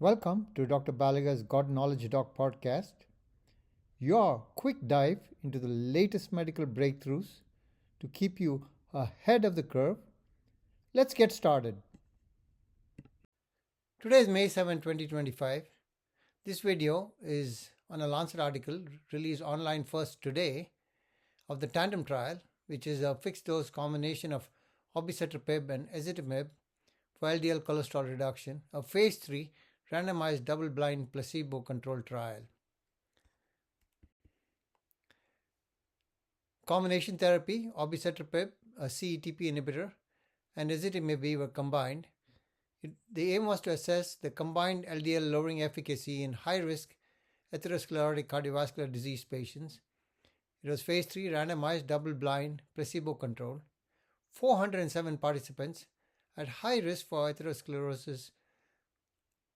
Welcome to Dr. Balaga's God Knowledge Doc podcast, your quick dive into the latest medical breakthroughs to keep you ahead of the curve. Let's get started. Today is May 7, 2025. This video is on a Lancet article released online first today of the TANDEM Trial, which is a fixed-dose combination of Obicetrapib and Ezetimibe for LDL cholesterol reduction, a phase 3 randomized double-blind placebo-controlled trial. Combination therapy, Obicetrapib, a CETP inhibitor, and Ezetimibe were combined. The aim was to assess the combined LDL lowering efficacy in high-risk atherosclerotic cardiovascular disease patients. It was phase 3 randomized double-blind placebo-controlled. 407 participants at high risk for atherosclerosis.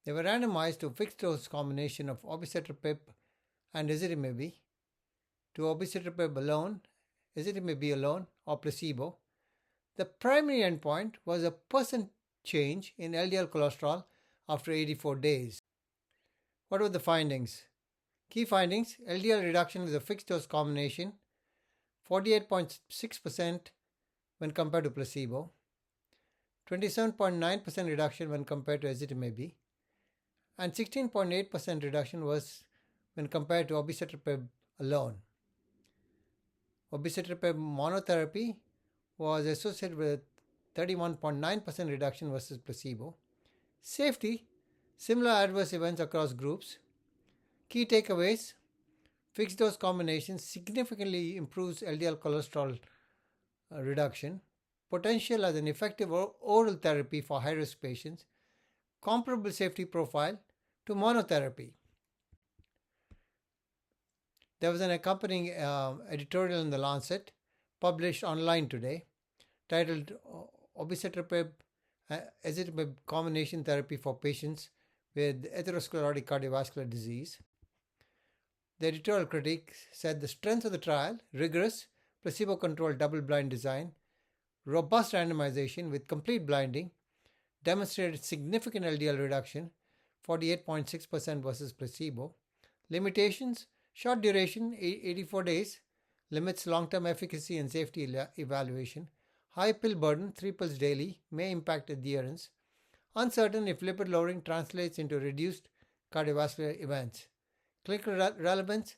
They were randomized to a fixed-dose combination of Obicetrapib and Ezetimibe, to Obicetrapib alone, Ezetimibe alone, or placebo. The primary endpoint was a percent change in LDL cholesterol after 84 days. What were the findings? Key findings: LDL reduction with a fixed-dose combination, 48.6% when compared to placebo, 27.9% reduction when compared to Ezetimibe, and 16.8% reduction was when compared to Obicetrapib alone. Obicetrapib monotherapy was associated with 31.9% reduction versus placebo. Safety: similar adverse events across groups. Key takeaways: fixed dose combination significantly improves LDL cholesterol reduction. Potential as an effective oral therapy for high-risk patients. Comparable safety profile to monotherapy. There was an accompanying editorial in the Lancet published online today titled Obicetrapib Ezetimibe Combination Therapy for Patients with Atherosclerotic Cardiovascular Disease. The editorial critique said the strength of the trial: rigorous, placebo-controlled double-blind design, robust randomization with complete blinding, demonstrated significant LDL reduction, 48.6% versus placebo. Limitations: short duration, 84 days, limits long-term efficacy and safety evaluation. High pill burden, 3 pills daily, may impact adherence. Uncertain if lipid lowering translates into reduced cardiovascular events. Clinical relevance: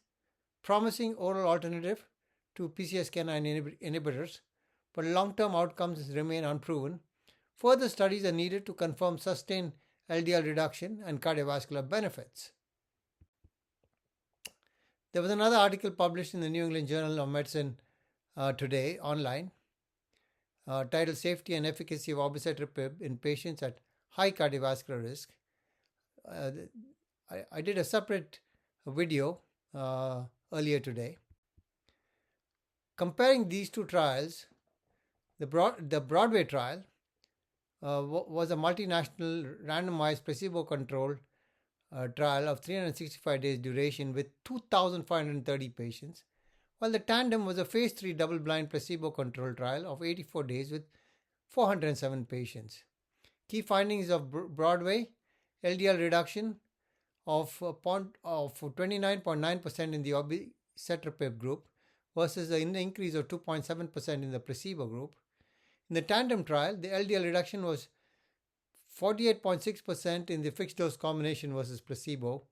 promising oral alternative to PCSK9 inhibitors, but long-term outcomes remain unproven. Further studies are needed to confirm sustained LDL reduction and cardiovascular benefits. There was another article published in the New England Journal of Medicine today online titled Safety and Efficacy of Obicetrapib in Patients at High Cardiovascular Risk. I did a separate video earlier today comparing these two trials. The Broadway trial was a multinational randomized placebo-controlled trial of 365 days duration with 2,530 patients, while the TANDEM was a phase 3 double-blind placebo-controlled trial of 84 days with 407 patients. Key findings of Broadway: LDL reduction of 29.9% in the Obicetrapib group versus an increase of 2.7% in the placebo group. In the TANDEM trial, the LDL reduction was 48.6% in the fixed-dose combination versus placebo,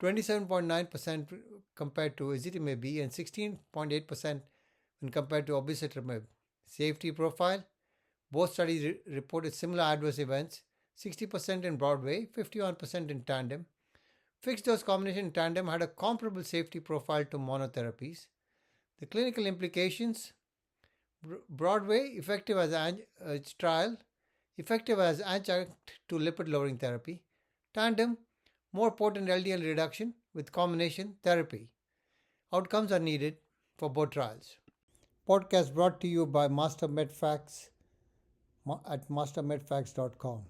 27.9% compared to Ezetimibe, and 16.8% when compared to Obicetrapib. Safety profile: both studies reported similar adverse events, 60% in Broadway, 51% in TANDEM. Fixed-dose combination in TANDEM had a comparable safety profile to monotherapies. The clinical implications: Broadway, effective as adjunct to lipid-lowering therapy. TANDEM, more potent LDL reduction with combination therapy. Outcomes are needed for both trials. Podcast brought to you by Master MedFacts at mastermedfacts.com.